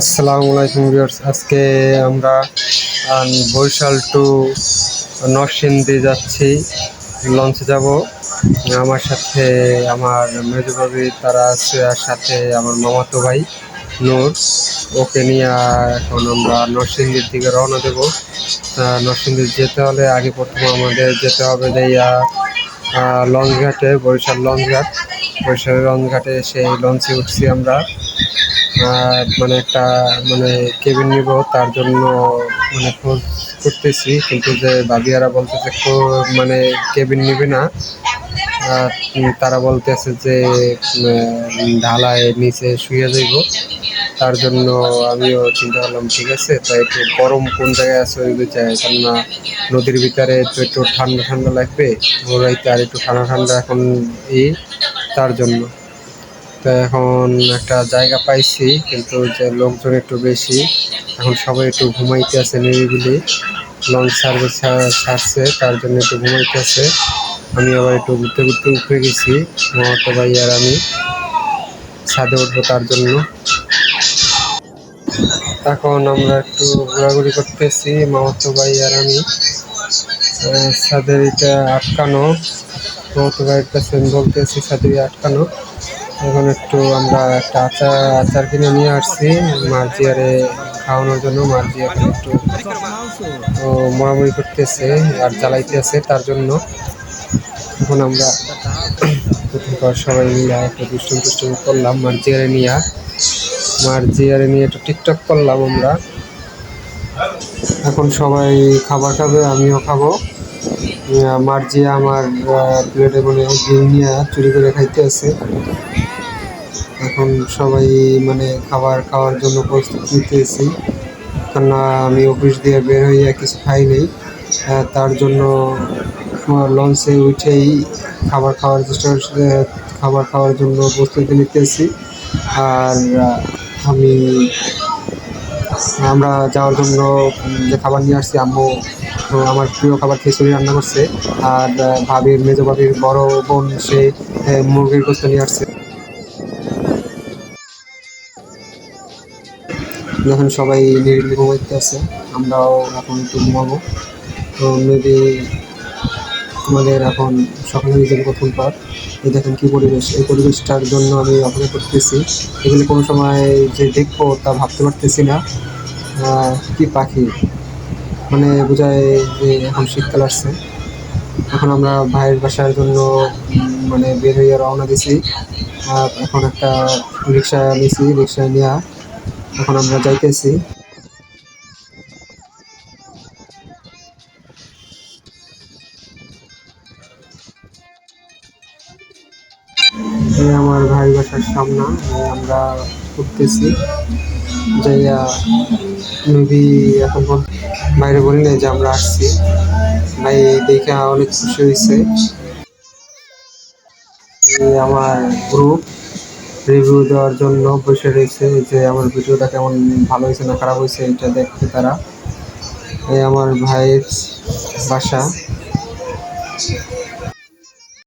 আসসালামু আলাইকুম ভিউয়ার্স। আজকে আমরা বরিশাল টু নরসিংদী যাচ্ছি, লঞ্চে যাব। আমার সাথে আমার মেজো ভাবি তারা আছে, আর সাথে আমার মামাতো ভাই নূর। ওকে নিয়ে এখন আমরা নরসিংদীর দিকে রওনা দেব। নরসিংদী যেতে হলে আগে প্রথম আমাদের যেতে হবে যাইয়া লঞ্চ ঘাটে, বরিশাল লঞ্চ ঘাট। বরিশাল লঞ্চ ঘাটে সেই লঞ্চে উঠছি আমরা। মানে একটা মানে কেবিন নিব, তার জন্য মানে খোঁজ করতেছি, কিন্তু যে ভাবিয়ারা বলতেছে মানে কেবিন নিবে না। তারা বলতেছে যে ঢালায় নিচে শুয়ে যাইব। তার জন্য আমিও চিন্তা করলাম ঠিক আছে, তাই একটু গরম কোন জায়গায় আছে ওই চাই, কেননা নদীর ভিতরে তো একটু ঠান্ডা ঠান্ডা লাগবে, ঘোরাইতে আর একটু ঠান্ডা ঠান্ডা এখন তার জন্য। তো এখন একটা জায়গা পাইছি, কিন্তু যে লোকজন একটু বেশি, এখন সবাই একটু ঘুমাইতে আছে নিরিবিলি। লঞ্চ সার্ভিস ছাড়ছে, তার জন্য একটু ঘুমাইতে আছে। আমি আবার একটু ঘুরতে ঘুরতে উপরে গেছি, মামাতো ভাই আর আমি ছাদে উঠবো তার জন্য। এখন আমরা একটু ঘোরাঘুরি করতেছি, মামাতো ভাই আর আমি। ছাদের এটা আটকানো, মামাতো ভাইয়ের কাছে আমি বলতেছি ছাদের আটকানো। এখন একটু আমরা একটা আচার কিনে নিয়ে আসছি মার্জিয়ারে খাওয়ানোর জন্য। মার্জিয়াকে একটু মরামরি করতেছে আর জ্বালাইতেছে, তার জন্য এখন আমরা সবাই মিলে একটু দুষ্টুম করলাম। মার্জিয়ারে নিয়ে একটু টিকটক করলাম আমরা। এখন সবাই খাবার খাবে, আমিও খাবো। মার্জিয়া আমার প্লেটে মানে ডিম নিয়ে চুরি করে খাইতে আছে। এখন সবাই মানে খাবার খাওয়ার জন্য প্রস্তুত নিতেছি, কেননা আমি অফিস দিয়ে বের হইয়া কিছু খাই নেই। তার জন্য লঞ্চে উঠেই খাবার খাওয়ার জন্য প্রস্তুতি নিতেছি। আর আমরা যাওয়ার জন্য যে খাবার নিয়ে আসছি, আম্মু আমার প্রিয় খাবার খিচুড়ি রান্না করছে। আর মেজো ভাবির বড় বোন সে মুরগির গোস্ত নিয়ে আসছে। যখন সবাই নিরিবিলি ঘুমাইতে আছে, আমরাও এখন একটু ঘুমাবো। তো মেবি আমাদের এখন সকালে নিজের প্রথম পাঠ। এই দেখেন কি পরিবেশ, এই পরিবেশটার জন্য আমি অপেক্ষা করতেছি। এগুলি কোনো সময় যে দেখবো তা ভাবতে পারতেছি না। কি পাখি, মানে বোঝায় যে এখন শীতকাল আসছে। এখন আমরা ভাইয়ের বাসার জন্য মানে বের হইয়া রওনা দিছি। এখন একটা রিক্সা নিছি, রিক্সা নিয়ে এখন আমরা যাইতেছি। আমার ভাই বাসার সামনে আমরা ঘুরতেছি যাইয়া। নদী এখন বাইরে বলি না যে আমরা আসছি, ভাই দেখে অনেক খুশি হয়েছে। আমার গ্রুপ রিভিউ দেওয়ার জন্য বসে রয়েছে যে আমার ভিডিওটা কেমন ভালো হয়েছে না খারাপ হয়েছে এটা দেখতে তারা। এই আমার ভাইয়ের বাসা।